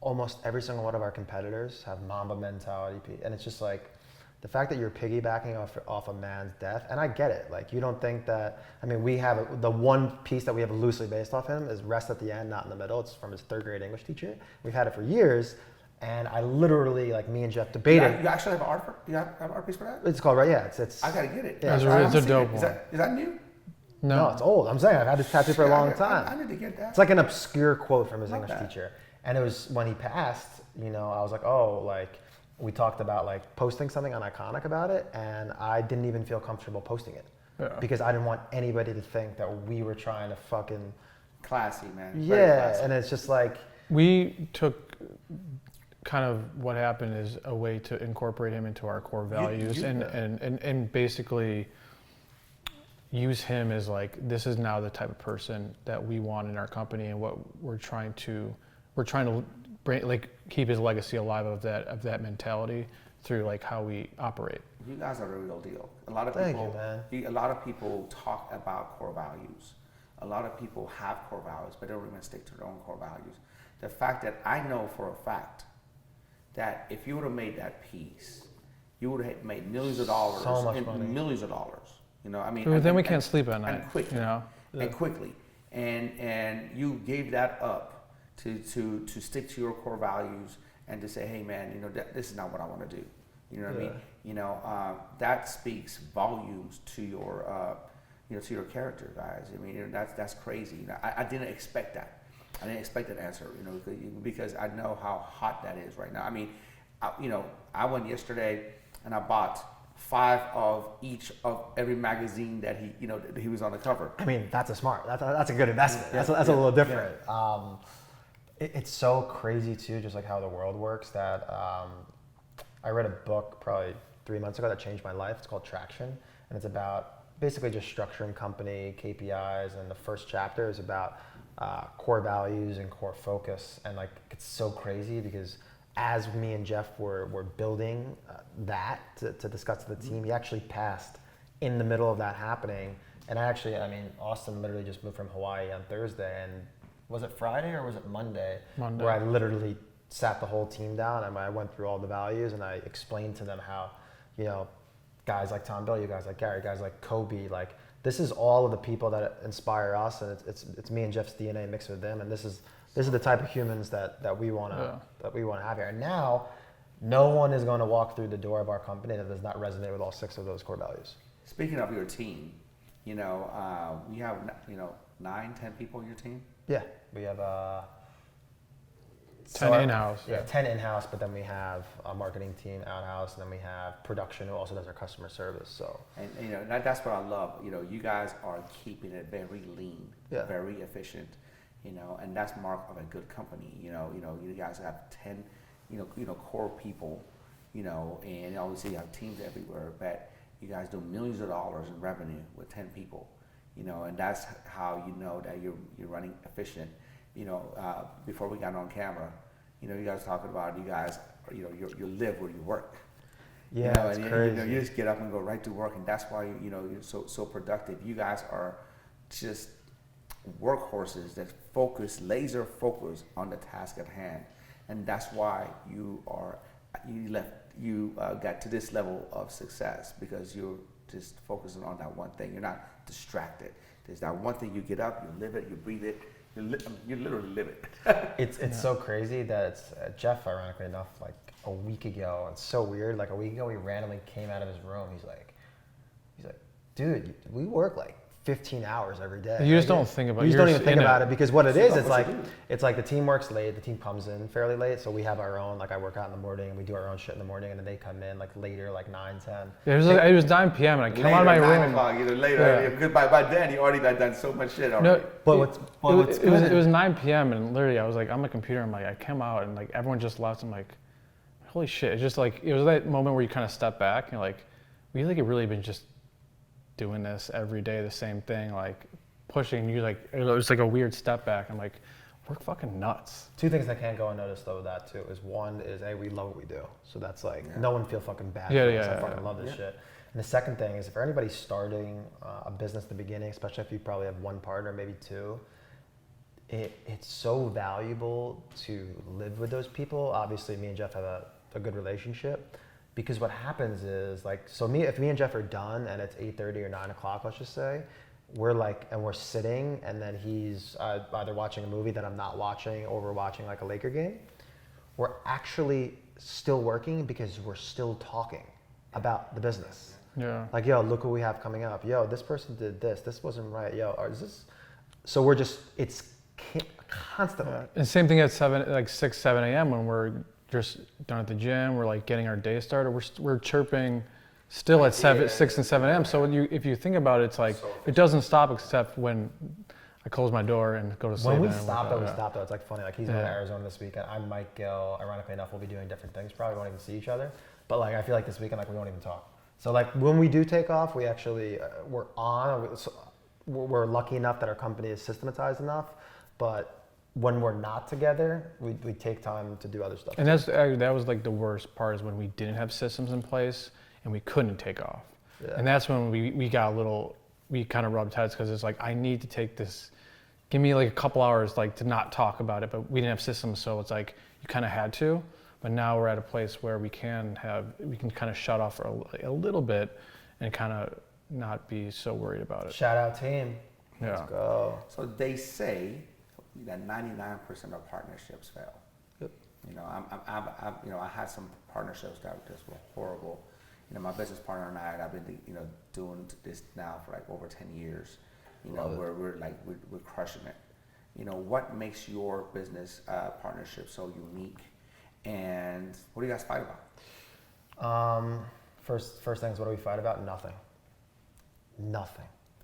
almost every single one of our competitors have Mamba mentality, and it's just like, the fact that you're piggybacking off a man's death, and I get it. Like, you don't think that, I mean, we have the one piece that we have loosely based off him is rest at the end, not in the middle. It's from his 3rd grade English teacher. We've had it for years. And I literally, like, me and Jeff debated. You actually have an art, you have an art piece for that? It's called, right? Yeah, it's. I gotta get it. Yeah, It's a dope one. Is that new? No, it's old. I'm saying I've had this tattoo for a long time. I need to get that. It's like an obscure quote from his Love English that. teacher. And it was when he passed, you know, I was like, oh, like, we talked about like posting something on Ikonick about it, and I didn't even feel comfortable posting it. Yeah. Because I didn't want anybody to think that we were trying to fucking. Classy, man. Very Yeah, classy. and it's just like. We took kind of what happened is a way to incorporate him into our core values and basically use him as like, this is now the type of person that we want in our company, and what we're trying to bring, like, keep his legacy alive of that mentality through like how we operate. You guys are the real deal. A lot of Thank people, you, man. A lot of people talk about core values. A lot of people have core values, but they don't even stick to their own core values. The fact that I know for a fact that if you would have made that piece, you would have made millions of dollars. So much money. Millions of dollars. You know, I mean. But then we can't sleep at night. And quickly. You know. And quickly. And you gave that up to stick to your core values and to say, hey man, you know, this is not what I want to do. You know what I mean? You know, that speaks volumes to your, you know, to your character, guys. I mean, you know, that's crazy. You know, I didn't expect that. I didn't expect that answer, you know, because I know how hot that is right now. I mean, you know, I went yesterday and I bought 5 of each of every magazine that he, you know, that he was on the cover. I mean, that's a good investment. That's a little different. It's so crazy too, just like how the world works, that I read a book probably 3 months ago that changed my life. It's called Traction, and it's about basically just structuring company KPIs. And the first chapter is about core values and core focus. And like, it's so crazy because as me and Jeff were building that to discuss to the team, he actually passed in the middle of that happening. And I mean, Austin literally just moved from Hawaii on Thursday, and was it Friday or was it Monday? Monday. Where I literally sat the whole team down and I went through all the values and I explained to them how, you know, guys like Tom Bill, you guys like Gary, guys like Kobe, like this is all of the people that inspire us, and it's me and Jeff's DNA mixed with them, and this is the type of humans that we want to have here. And now, no one is going to walk through the door of our company that does not resonate with all 6 of those core values. Speaking of your team, you know, we have, you know, 9, 10 people in your team. Yeah, we have 10 in-house. Yeah, 10 in-house, but then we have a marketing team out-house, and then we have production who also does our customer service. So, and you know, that's what I love. You know, you guys are keeping it very lean, very efficient. You know, and that's mark of a good company. You know, you guys have 10, you know, core people. You know, and obviously you have teams everywhere, but you guys do millions of dollars in revenue with 10 people. You know, and that's how you know that you're running efficient. You know, before we got on camera, you know, you guys talking about you guys, you know, you live where you work. Yeah, you know, it's and crazy. you know, you just get up and go right to work, and that's why you know you're so productive. You guys are just workhorses that laser focus on the task at hand, and that's why you got to this level of success, because you're just focusing on that one thing. You're not distracted. There's that one thing. You get up, you live it, you breathe it. You literally live it. It's so crazy that it's Jeff, ironically enough, like a week ago. It's so weird. Like a week ago, he randomly came out of his room. He's like, dude, we work like 15 hours every day. You just don't think about it. You just don't even think about it, because what it is, It's it's like the team works late, the team comes in fairly late, so we have our own, like I work out in the morning and we do our own shit in the morning, and then they come in like later, like 9, 10. It was 9 p.m. and I came out of my later, 9 room. o'clock, you know, later, because by then you already got done so much shit already. No, But it was 9 p.m. and literally I was like on my computer. I'm like, I came out and like everyone just left. I'm like, holy shit! It's just like, it was that moment where you kind of step back and you're like, we like it really been just doing this every day, the same thing, like pushing you, like it was like a weird step back. I'm like, we're fucking nuts. 2 things that can't go unnoticed though with that too is, one is, hey, we love what we do, so that's like no one feel fucking bad. I fucking love this shit. And the second thing is, if anybody's starting a business at the beginning, especially if you probably have 1 partner, maybe 2, it's so valuable to live with those people. Obviously, me and Jeff have a good relationship, Because what happens is like, so if me and Jeff are done and it's 8:30 or 9 o'clock, let's just say, we're sitting, and then he's either watching a movie that I'm not watching, or we're watching like a Laker game. We're actually still working because we're still talking about the business. Yeah. Like, yo, look what we have coming up. Yo, this person did this. This wasn't right. Yo, or is this? So we're just, it's constantly. Yeah. And same thing at 6, 7 a.m. when we're just done at the gym. We're like getting our day started. We're chirping still at 6 and 7 a.m. So if you think about it, it's like it doesn't stop except when I close my door and go to sleep. When we stop though, it's like funny. Like he's going to Arizona this weekend. I might go. Ironically enough, we'll be doing different things. Probably won't even see each other. But like I feel like this weekend, like we won't even talk. So like when we do take off, we actually we're lucky enough that our company is systematized enough. But when we're not together, we take time to do other stuff. And that was like the worst part, is when we didn't have systems in place and we couldn't take off. Yeah. And that's when we got we kind of rubbed heads, because it's like, I need to take this, give me like a couple hours like to not talk about it, but we didn't have systems, so it's like you kind of had to. But now we're at a place where we can kind of shut off for a little bit and kind of not be so worried about it. Shout out team. Yeah. Let's go. So they say that 99% of partnerships fail. Yep. You know, I had some partnerships that just were horrible. You know, my business partner and I've been, doing this now for like over 10 years. You know, we're crushing it. You know, what makes your business partnership so unique, and what do you guys fight about? First things, what do we fight about? Nothing.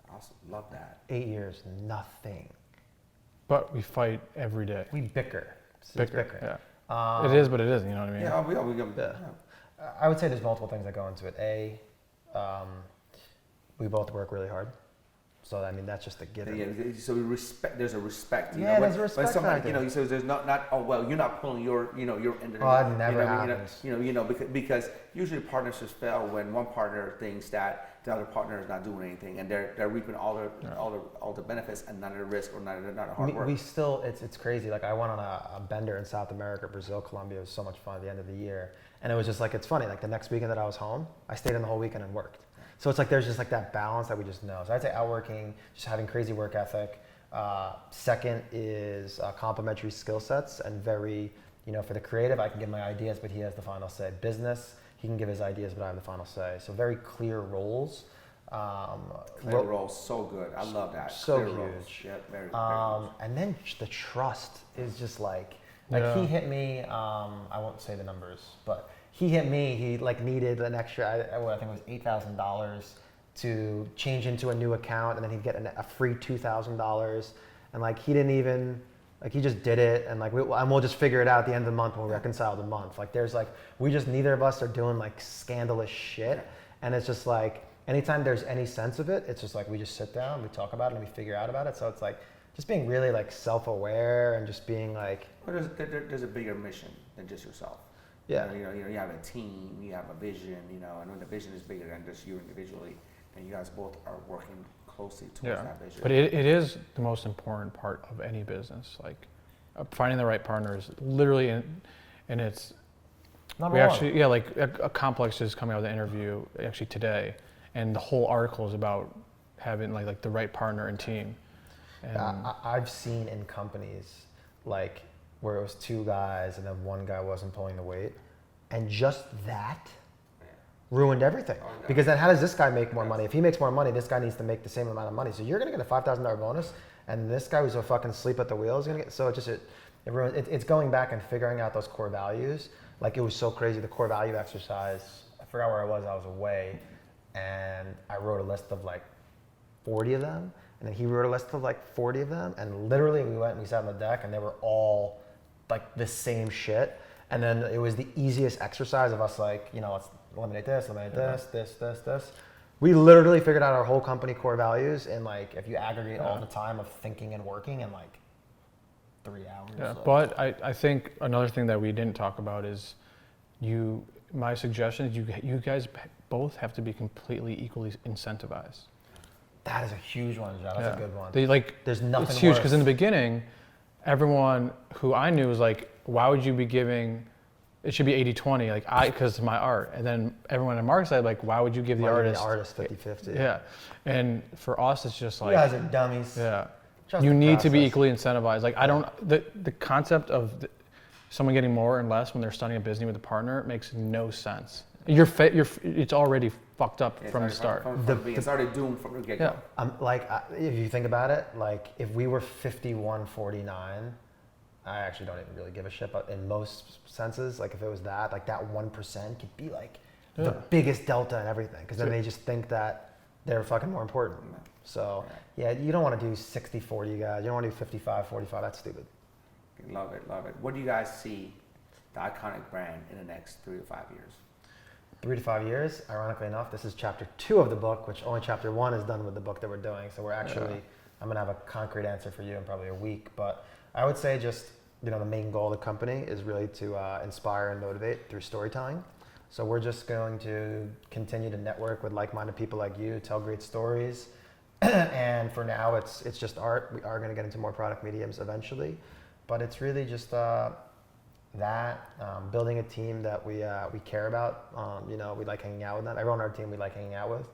Awesome, love that. 8 years, nothing. But we fight every day. We bicker. Yeah. It is, but it isn't. You know what I mean? Yeah, I would say there's multiple things that go into it. We both work really hard. So I mean, that's just a given. Yeah, so there's a respect. There's a respect. So there's not. Oh well, you're not pulling your end of the. Oh, it never happens. Because usually partnerships fail when one partner thinks that the other partner is not doing anything, and they're reaping all the benefits and none of the risk, or none of the hard work. We still, it's crazy. Like I went on a bender in South America, Brazil, Colombia. It was so much fun at the end of the year, and it was just like, it's funny. Like the next weekend that I was home, I stayed in the whole weekend and worked. So it's like there's just like that balance that we just know. So I'd say outworking, just having crazy work ethic. Second is complementary skill sets, and very, for the creative, I can give my ideas, but he has the final say. Business, he can give his ideas, but I have the final say. So very clear roles. Clear roles, so good. I love that. So clear huge. Roles. Yeah, very huge. And then the trust is just like he hit me. I won't say the numbers, but he hit me. He like needed an extra. I think it was $8,000 to change into a new account, and then he'd get a free $2,000. And like he didn't even he just did it, and like we'll just figure it out at the end of the month when we reconcile the month. Like there's like neither of us are doing like scandalous shit, and it's just like anytime there's any sense of it, it's just like we just sit down, we talk about it, and we figure out about it. So it's like just being really like self-aware and just being like. Well, there's a bigger mission than just yourself. Yeah. You have a team, you have a vision, and when the vision is bigger than just you individually, then you guys both are working closely towards that vision. But it is the most important part of any business. Like finding the right partners, literally, and it's Number we one. actually like a Complex is coming out with an interview actually today, and the whole article is about having like the right partner and team. And I've seen in companies like where it was two guys and then one guy wasn't pulling the weight, and just that ruined everything. Because then how does this guy make more money? If he makes more money, this guy needs to make the same amount of money. So you're gonna get a $5,000 bonus, and this guy who's a fucking sleep at the wheel is gonna get. So it ruins. It's going back and figuring out those core values. Like it was so crazy. The core value exercise. I forgot where I was. I was away, and I wrote a list of like 40 of them, and then he wrote a list of like 40 of them, and literally we went and we sat on the deck, and they were all like the same shit. And then it was the easiest exercise of us like, let's eliminate this, this. We literally figured out our whole company core values, and like if you aggregate all the time of thinking and working in like 3 hours. yeah, so. but I think another thing that we didn't talk about is my suggestion is you guys both have to be completely equally incentivized. That is a huge one, John. That's a good one. There's nothing It's huge worse. because in the beginning, everyone who I knew was like, why would you be giving it should be 80-20, like because it's my art. And then everyone on Mark's side, like, why would you give the Why give artist? the artist 50-50? Yeah. And for us, it's just You like, guys are dummies. yeah, Trust you the need to be process. equally incentivized. Like, I don't, the concept of someone getting more and less when they're starting a business with a partner makes no sense. It's already fucked up from the start. It's already doomed from the get-go. Yeah. Like, if you think about it, like, if we were 51-49, I actually don't even really give a shit, but in most senses, like, if it was that, like, that 1% could be, like, the biggest delta and everything, because then they just think that they're fucking more important. So, yeah, you don't want to do 60-40, guys. You don't want to do 55-45. That's stupid. Love it, love it. What do you guys see the Ikonick brand in the next 3 to 5 years? 3 to 5 years, ironically enough, this is chapter 2 of the book, which only chapter 1 is done with the book that we're doing. So we're actually, I'm gonna have a concrete answer for you in probably a week. But I would say just, the main goal of the company is really to inspire and motivate through storytelling. So we're just going to continue to network with like-minded people like you, tell great stories. And for now, it's just art. We are gonna get into more product mediums eventually, but it's really just building a team that we care about. We like hanging out with them. Everyone on our team we like hanging out with,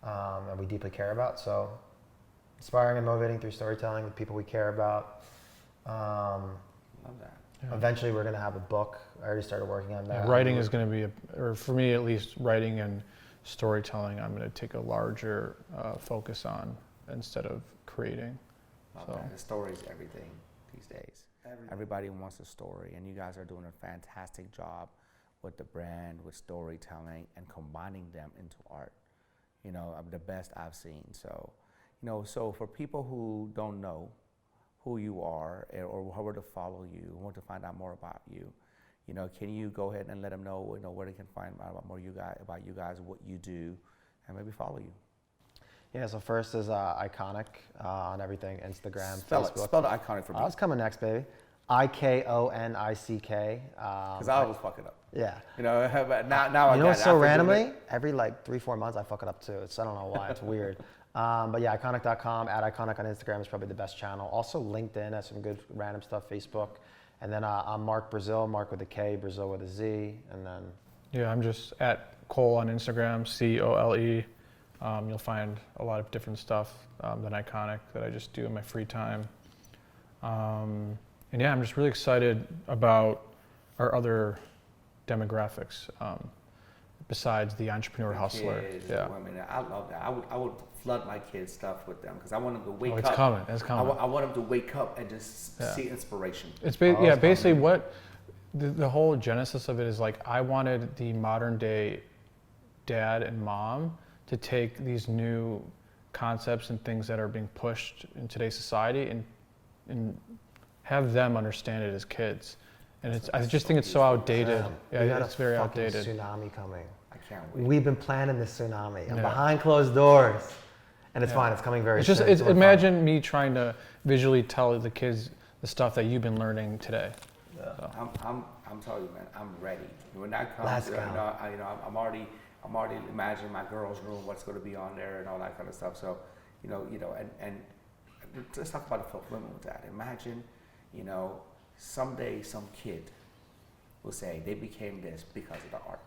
and we deeply care about. So inspiring and motivating through storytelling with people we care about. Love that. Yeah. Eventually we're gonna have a book. I already started working on that. Yeah, writing is going to be, or for me at least, writing and storytelling, I'm going to take a larger focus on instead of creating. Love that. The story is everything these days. Everybody wants a story, and you guys are doing a fantastic job with the brand, with storytelling, and combining them into art. The best I've seen. So, so for people who don't know who you are or where to follow you, want to find out more about you, can you go ahead and let them know, where they can find out about more about you guys, what you do, and maybe follow you? Yeah, so first is Ikonick on everything, Instagram, Facebook. Spell the Ikonick for me. I was coming next, baby. Ikonick. Because I always fuck it up. Yeah. But now I got it. So randomly, every 3-4 months I fuck it up too. I don't know why, it's weird. But yeah, Ikonick.com, @Ikonick on Instagram is probably the best channel. Also LinkedIn has some good random stuff, Facebook. And then I'm Mark Brazil, Mark with a K, Brazil with a Z, and then... Yeah, I'm just at Cole on Instagram, COLE. You'll find a lot of different stuff than Ikonick that I just do in my free time. And yeah, I'm just really excited about our other demographics besides the entrepreneur hustler. Kids, Yeah. women. I love that. I would flood my kids' stuff with them because I want them to wake up. It's coming. It's coming. I want them to wake up and just see inspiration. It's basically what the whole genesis of it is. Like, I wanted the modern day dad and mom to take these new concepts and things that are being pushed in today's society and have them understand it as kids. And I just think it's so outdated. Yeah, it's very outdated. Tsunami coming. I can't wait. We've been planning this tsunami. I'm behind closed doors. And it's fine. It's coming very soon. It's imagine me trying to visually tell the kids the stuff that you've been learning today. Yeah. So. I'm telling you, man, I'm ready. When that comes, Let's go. I'm already imagining my girls' room, what's going to be on there, and all that kind of stuff. So, and let's talk about the fulfillment with that. Imagine, someday some kid will say they became this because of the art,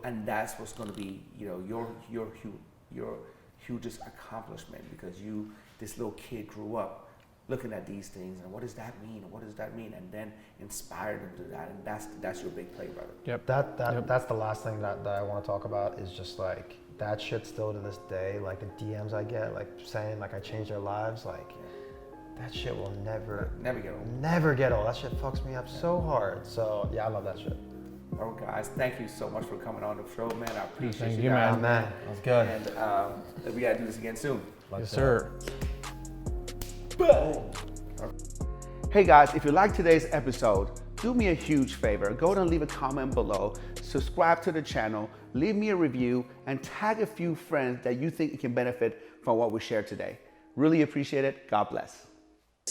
and that's what's going to be, your hugest accomplishment, because this little kid grew up looking at these things and what does that mean, and then inspired them to that, and that's your big play, brother. Yep. That's the last thing that I want to talk about is just like that shit still to this day, like the DMs I get, like saying like I changed their lives, like that shit will never get old. Never get old. That shit fucks me up so hard. So yeah, I love that shit. Well, guys, thank you so much for coming on the show, man. I appreciate Thank you you, guys. man. That was good. And we gotta do this again soon. Yes, sir. Boom. Hey guys, if you liked today's episode, do me a huge favor. Go ahead and leave a comment below, subscribe to the channel, leave me a review, and tag a few friends that you think can benefit from what we shared today. Really appreciate it. God bless.